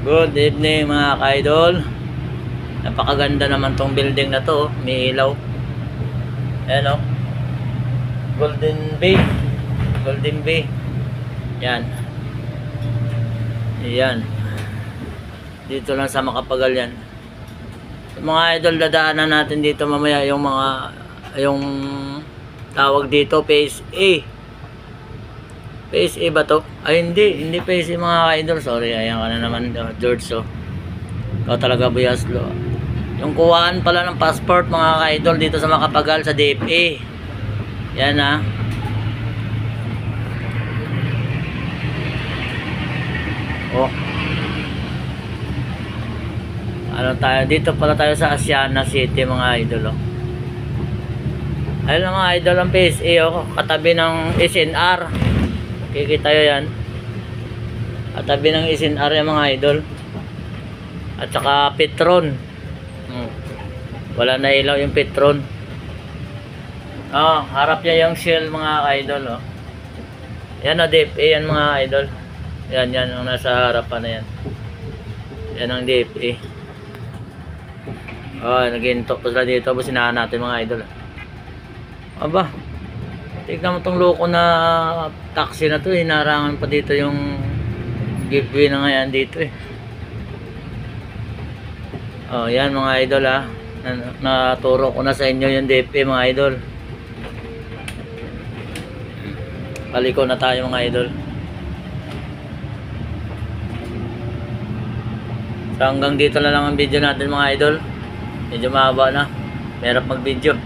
Good evening mga ka-idol. Napakaganda naman tong building na to, oh. May ilaw. Ayan, oh. Golden Bay. Golden Bay. Yan. Yan. Dito lang sa Makapagal yan. Mga idol, dadaanan natin dito mamaya yung tawag dito phase A. Phase A ba to? Ay hindi phase A mga idol. Sorry, ayan ka na naman George. So ikaw talaga buyaslo. Yung kuhaan pala ng passport mga idol dito sa Makapagal sa DFA. Yan ha. Oh. Ano tayo? Dito pala tayo sa Asiana City mga idol, oh. Ayun mga idol ang phase A, oh. Katabi ng SNR. Kikita nyo yan. Katabi ng SNR yung mga idol. At saka Petron. Wala na ilaw yung Petron. Oh, harap niya yung Shell mga idol, oh. Yan o DFA yan mga idol. Yan ang nasa harapan na yan. Yan ang DFA. Oh, naghinto pa sila dito. Businahan natin mga idol. Aba, tignan mo tong loko na taxi na to. Hinarangan pa dito yung giveaway na ngayon dito eh. Oh, yan mga idol ha. Naturo ko na sa inyo yung DFA mga idol. Paliko na tayo mga idol. So hanggang dito na lang ang video natin mga idol. Medyo mahaba na. Merap mag video.